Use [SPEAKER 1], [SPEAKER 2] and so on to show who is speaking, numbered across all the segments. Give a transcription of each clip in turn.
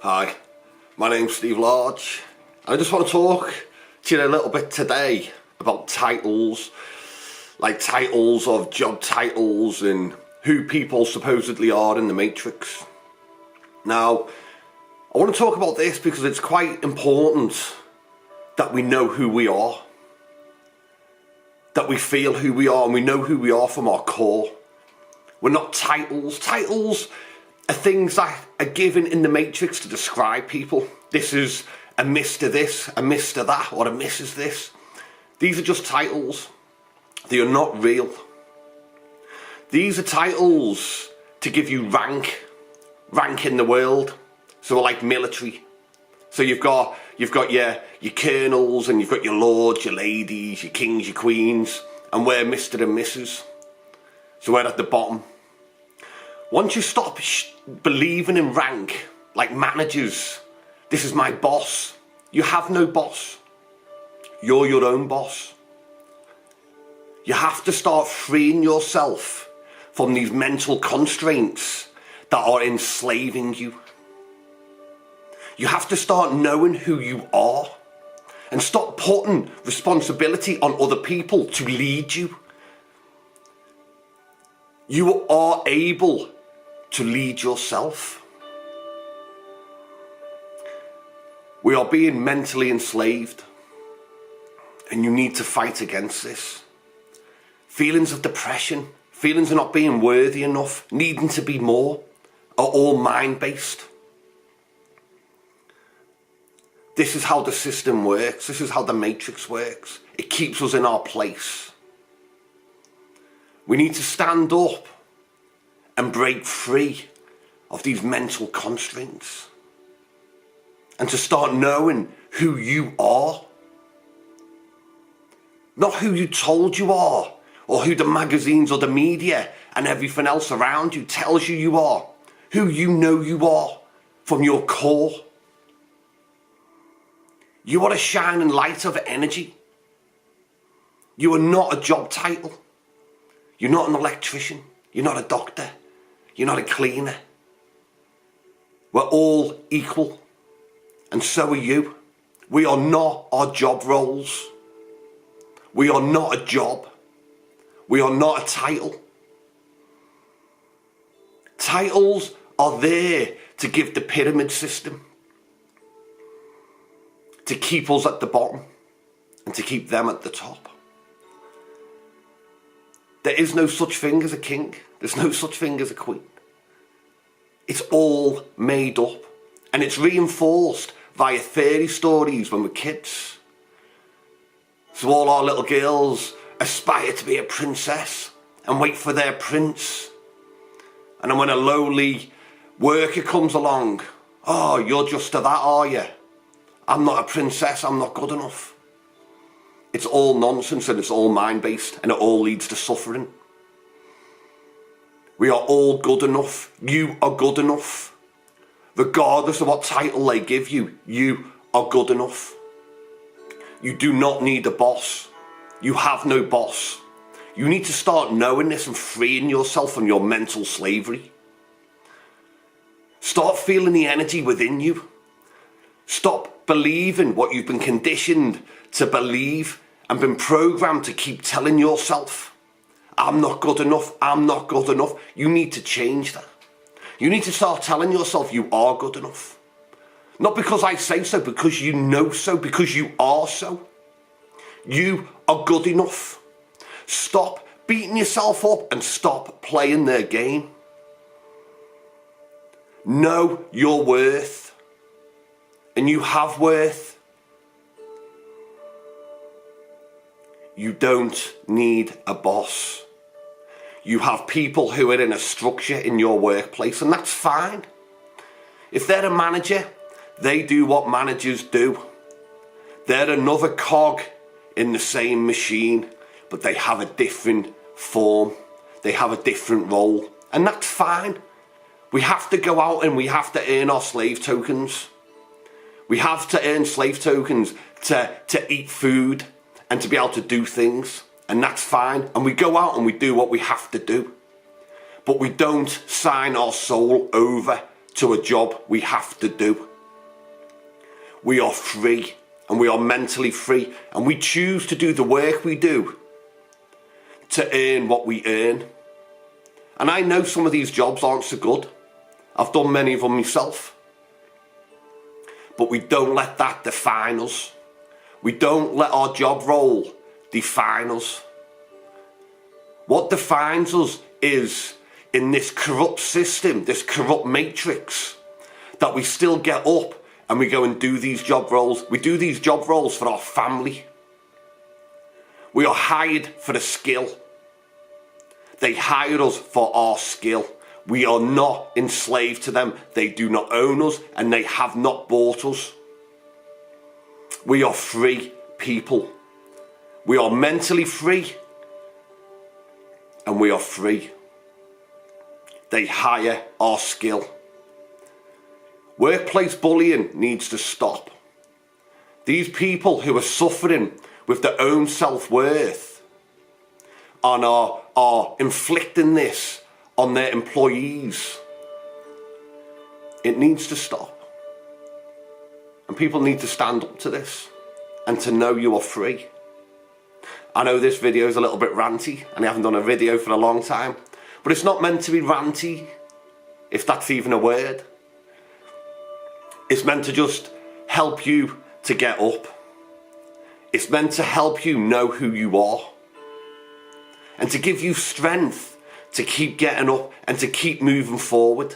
[SPEAKER 1] Hi, my name's Steve Large. I just want to talk to you a little bit today about titles, like titles of job titles and who people supposedly are in the Matrix. Now, I want to talk about this because it's quite important that we know who we are, that we feel who we are and we know who we are from our core. We're not titles. Titles are things that are given in the Matrix to describe people. This is a Mr. this, a Mr. that, or a Mrs. this. These are just titles. They are not real. These are titles to give you rank in the world. So we're like military. So you've got your colonels and you've got your lords, your ladies, your kings, your queens, and we're Mr. and Mrs. So we're at the bottom. Once you stop believing in rank, like managers, this is my boss. You have no boss. You're your own boss. You have to start freeing yourself from these mental constraints that are enslaving you. You have to start knowing who you are and stop putting responsibility on other people to lead you. You are able to lead yourself. We are being mentally enslaved, and you need to fight against this. Feelings of depression, feelings of not being worthy enough, needing to be more, are all mind-based. This is how the system works. This is how the Matrix works. It keeps us in our place. We need to stand up and break free of these mental constraints and to start knowing who you are. Not who you told you are or who the magazines or the media and everything else around you tells you you are. Who you know you are from your core. You are a shining light of energy. You are not a job title. You're not an electrician. You're not a doctor. You're not a cleaner. We're all equal. And so are you. We are not our job roles. We are not a job. We are not a title. Titles are there to give the pyramid system, to keep us at the bottom and to keep them at the top. There is no such thing as a king. There's no such thing as a queen. It's all made up, and it's reinforced via fairy stories when we're kids. So all our little girls aspire to be a princess and wait for their prince. And then when a lowly worker comes along, oh, you're just a that, are you? I'm not a princess, I'm not good enough. It's all nonsense and it's all mind-based and it all leads to suffering. We are all good enough. You are good enough. Regardless of what title they give you, you are good enough. You do not need a boss. You have no boss. You need to start knowing this and freeing yourself from your mental slavery. Start feeling the energy within you. Stop believing what you've been conditioned to believe and been programmed to keep telling yourself. I'm not good enough, I'm not good enough. You need to change that. You need to start telling yourself you are good enough. Not because I say so, because you know so, because you are so. You are good enough. Stop beating yourself up and stop playing their game. Know your worth. And you have worth. You don't need a boss. You have people who are in a structure in your workplace, and that's fine. If they're a manager, they do what managers do. They're another cog in the same machine, but they have a different form. They have a different role, and that's fine. We have to go out and we have to earn our slave tokens. We have to earn slave tokens to eat food and to be able to do things, and that's fine. And we go out and we do what we have to do. But we don't sign our soul over to a job we have to do. We are free, and we are mentally free, and we choose to do the work we do to earn what we earn. And I know some of these jobs aren't so good. I've done many of them myself. But we don't let that define us. We don't let our job role define us. What defines us is, in this corrupt system, this corrupt matrix, that we still get up and we go and do these job roles. We do these job roles for our family. We are hired for a skill. They hire us for our skill. We are not enslaved to them. They do not own us, and they have not bought us. We are free people. We are mentally free, and we are free. They hire our skill. Workplace bullying needs to stop. These people who are suffering with their own self-worth and are inflicting this on their employees, it needs to stop. And people need to stand up to this and to know you are free. I know this video is a little bit ranty, and I haven't done a video for a long time, but it's not meant to be ranty, if that's even a word. It's meant to just help you to get up. It's meant to help you know who you are, and to give you strength to keep getting up and to keep moving forward.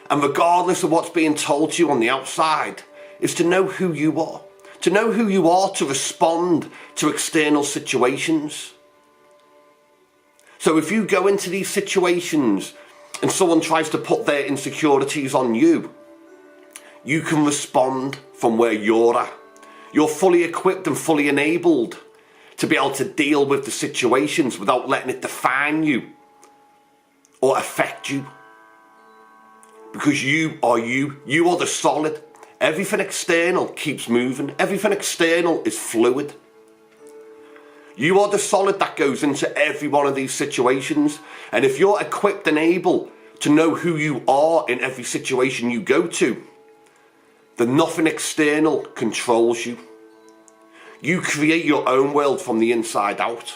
[SPEAKER 1] And regardless of what's being told to you on the outside, is to know who you are. To know who you are to respond to external situations. So if you go into these situations and someone tries to put their insecurities on you, you can respond from where you're at. You're fully equipped and fully enabled to be able to deal with the situations without letting it define you or affect you. Because you are you. You are the solid. Everything external keeps moving. Everything external is fluid. You are the solid that goes into every one of these situations. And if you're equipped and able to know who you are in every situation you go to, then nothing external controls you. You create your own world from the inside out.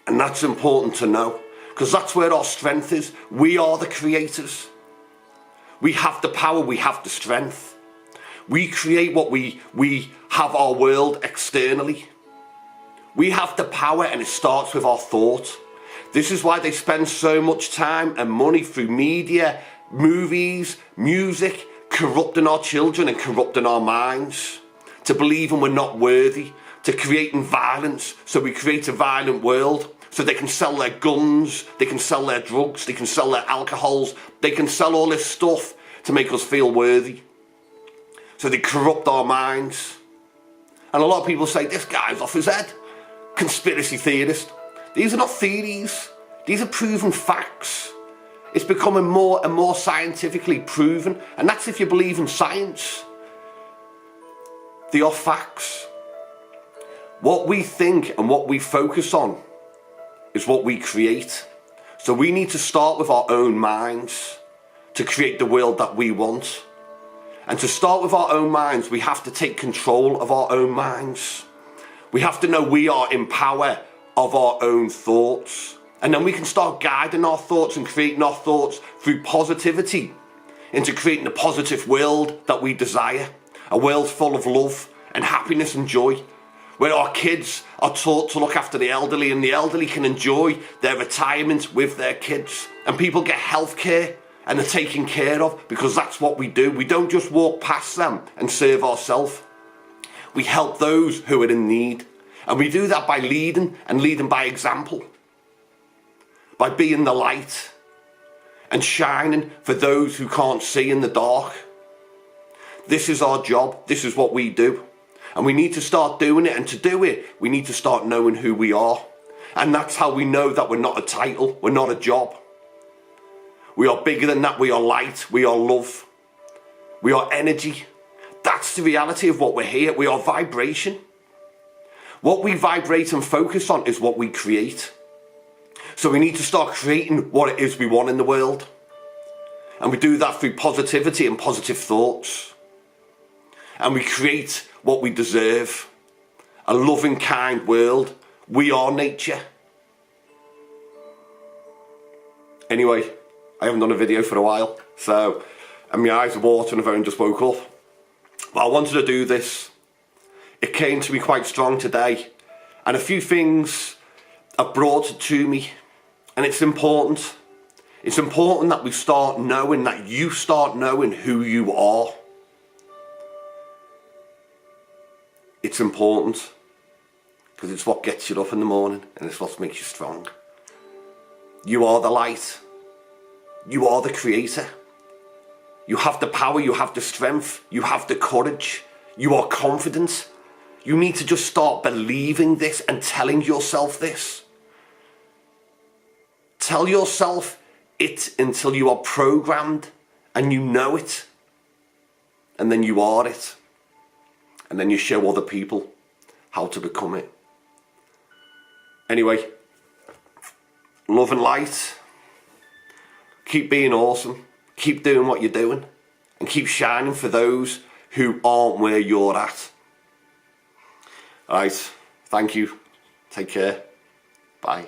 [SPEAKER 1] And that's important to know, because that's where our strength is. We are the creators. We have the power, we have the strength. We create what we have our world externally. We have the power, and it starts with our thought. This is why they spend so much time and money through media, movies, music, corrupting our children and corrupting our minds, to believing we're not worthy, to creating violence. So we create a violent world so they can sell their guns, they can sell their drugs, they can sell their alcohols, they can sell all this stuff to make us feel worthy. So they corrupt our minds. And a lot of people say, this guy's off his head. Conspiracy theorist. These are not theories. These are proven facts. It's becoming more and more scientifically proven. And that's if you believe in science. They are facts. What we think and what we focus on is what we create. So we need to start with our own minds to create the world that we want. And to start with our own minds, we have to take control of our own minds. We have to know we are in power of our own thoughts. And then we can start guiding our thoughts and creating our thoughts through positivity into creating the positive world that we desire. A world full of love and happiness and joy, where our kids are taught to look after the elderly, and the elderly can enjoy their retirement with their kids. And people get health care and are taken care of, because that's what we do. We don't just walk past them and serve ourselves. We help those who are in need. And we do that by leading, and leading by example. By being the light and shining for those who can't see in the dark. This is our job. This is what we do. And we need to start doing it. And to do it, we need to start knowing who we are. And that's how we know that we're not a title. We're not a job. We are bigger than that. We are light. We are love. We are energy. That's the reality of what we're here. We are vibration. What we vibrate and focus on is what we create. So we need to start creating what it is we want in the world. And we do that through positivity and positive thoughts. and we create what we deserve. A loving, kind world. We are nature. Anyway, I haven't done a video for a while, and my eyes are watering, I've only just woke up. But I wanted to do this. It came to me quite strong today, and a few things have brought it to me, and it's important. It's important that we start knowing, that you start knowing who you are. It's important, because it's what gets you up in the morning, and it's what makes you strong. You are the light. You are the creator. You have the power, you have the strength, you have the courage. You are confident. You need to just start believing this and telling yourself this. Tell yourself it until you are programmed and you know it. And then you are it. And then you show other people how to become it. Anyway, love and light. Keep being awesome. Keep doing what you're doing. And keep shining for those who aren't where you're at. Alright, thank you. Take care. Bye.